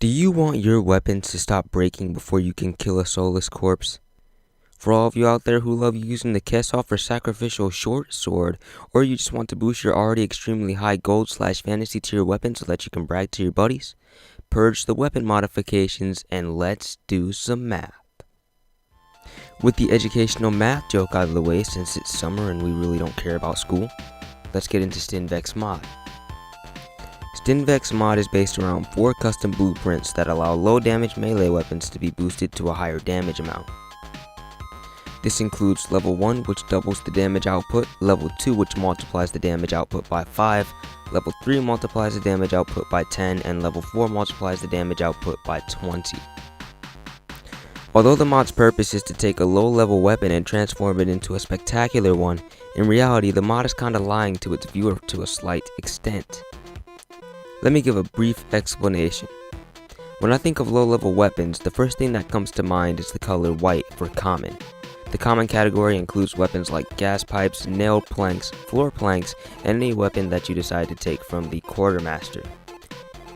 Do you want your weapons to stop breaking before you can kill a soulless corpse? For all of you out there who love using the Kessoff or sacrificial short sword, or you just want to boost your already extremely high gold/fantasy tier weapon so that you can brag to your buddies, purge the weapon modifications and let's do some math. With the educational math joke out of the way, since it's summer and we really don't care about school, let's get into StinVec's mod. StinVec's mod is based around 4 custom blueprints that allow low damage melee weapons to be boosted to a higher damage amount. This includes level 1, which doubles the damage output, level 2, which multiplies the damage output by 5, level 3 multiplies the damage output by 10, and level 4 multiplies the damage output by 20. Although the mod's purpose is to take a low level weapon and transform it into a spectacular one, in reality the mod is kinda lying to its viewer to a slight extent. Let me give a brief explanation. When I think of low level weapons, the first thing that comes to mind is the color white for common. The common category includes weapons like gas pipes, nailed planks, floor planks, and any weapon that you decide to take from the quartermaster.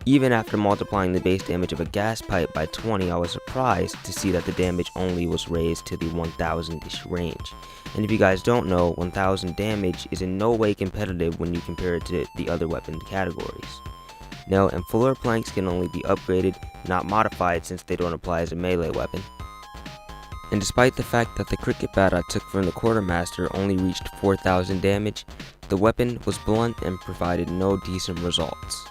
Even after multiplying the base damage of a gas pipe by 20, I was surprised to see that the damage only was raised to the 1000-ish range. And if you guys don't know, 1000 damage is in no way competitive when you compare it to the other weapon categories. Nail and floor planks can only be upgraded, not modified, since they don't apply as a melee weapon. And despite the fact that the cricket bat I took from the quartermaster only reached 4000 damage, the weapon was blunt and provided no decent results.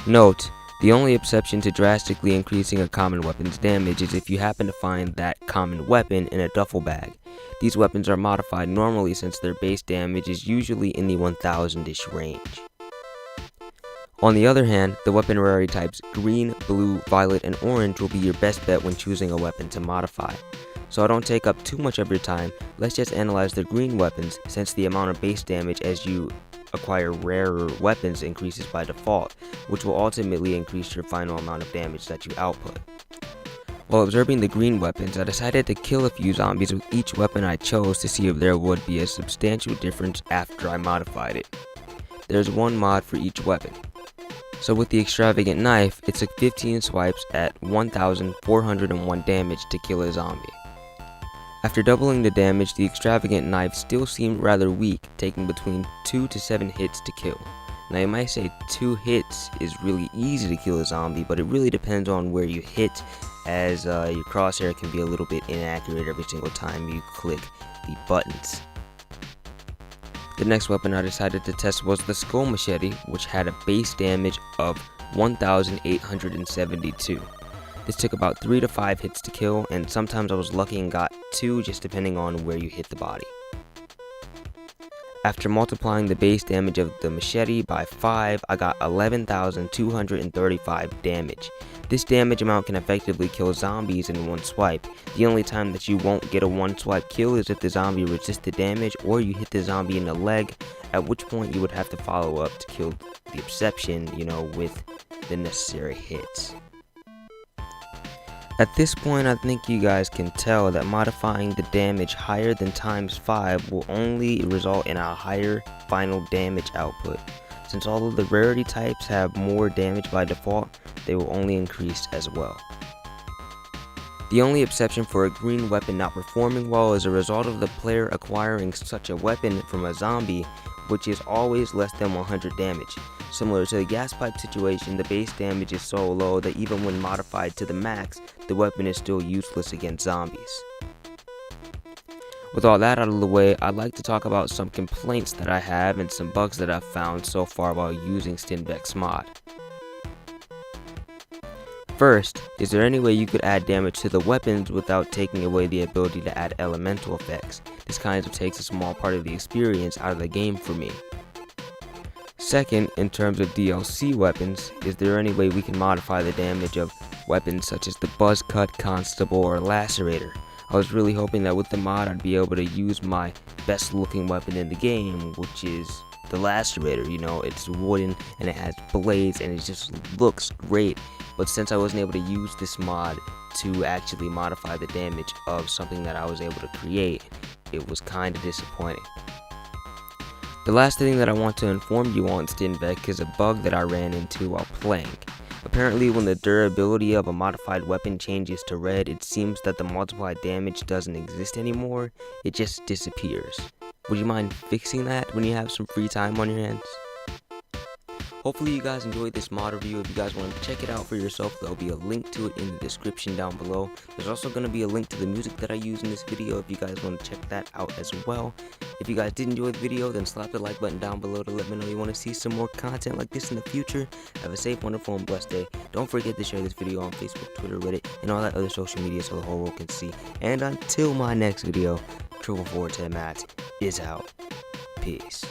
Note, the only exception to drastically increasing a common weapon's damage is if you happen to find that common weapon in a duffel bag. These weapons are modified normally since their base damage is usually in the 1000-ish range. On the other hand, the weapon rarity types green, blue, violet, and orange will be your best bet when choosing a weapon to modify. So I don't take up too much of your time, let's just analyze the green weapons since the amount of base damage as you acquire rarer weapons increases by default, which will ultimately increase your final amount of damage that you output. While observing the green weapons, I decided to kill a few zombies with each weapon I chose to see if there would be a substantial difference after I modified it. There's one mod for each weapon. So with the extravagant knife, it took 15 swipes at 1401 damage to kill a zombie. After doubling the damage, the extravagant knife still seemed rather weak, taking between 2 to 7 hits to kill. Now you might say 2 hits is really easy to kill a zombie, but it really depends on where you hit, as your crosshair can be a little bit inaccurate every single time you click the buttons. The next weapon I decided to test was the skull machete, which had a base damage of 1872. This took about 3 to 5 hits to kill, and sometimes I was lucky and got 2 just depending on where you hit the body. After multiplying the base damage of the machete by 5, I got 11,235 damage. This damage amount can effectively kill zombies in one swipe. The only time that you won't get a one swipe kill is if the zombie resists the damage or you hit the zombie in the leg, at which point you would have to follow up to kill the exception, with the necessary hits. At this point, I think you guys can tell that modifying the damage higher than times 5 will only result in a higher final damage output. Since all of the rarity types have more damage by default, they will only increase as well. The only exception for a green weapon not performing well is a result of the player acquiring such a weapon from a zombie, which is always less than 100 damage. Similar to the gas pipe situation, the base damage is so low that even when modified to the max, the weapon is still useless against zombies. With all that out of the way, I'd like to talk about some complaints that I have and some bugs that I've found so far while using StinVec's mod. First, is there any way you could add damage to the weapons without taking away the ability to add elemental effects? This kind of takes a small part of the experience out of the game for me. Second, in terms of DLC weapons, is there any way we can modify the damage of weapons such as the Buzz Cut, Constable, or Lacerator? I was really hoping that with the mod I'd be able to use my best looking weapon in the game, which is the Lacerator. It's wooden and it has blades and it just looks great. But since I wasn't able to use this mod to actually modify the damage of something that I was able to create, it was kind of disappointing. The last thing that I want to inform you on StinVec is a bug that I ran into while playing. Apparently, when the durability of a modified weapon changes to red, it seems that the multiplied damage doesn't exist anymore, it just disappears. Would you mind fixing that when you have some free time on your hands? Hopefully you guys enjoyed this mod review. If you guys want to check it out for yourself, there'll be a link to it in the description down below. There's also going to be a link to the music that I use in this video if you guys want to check that out as well. If you guys did enjoy the video, then slap the like button down below to let me know you want to see some more content like this in the future. Have a safe, wonderful, and blessed day. Don't forget to share this video on Facebook, Twitter, Reddit, and all that other social media so the whole world can see. And until my next video, Triple 410 Matt is out. Peace.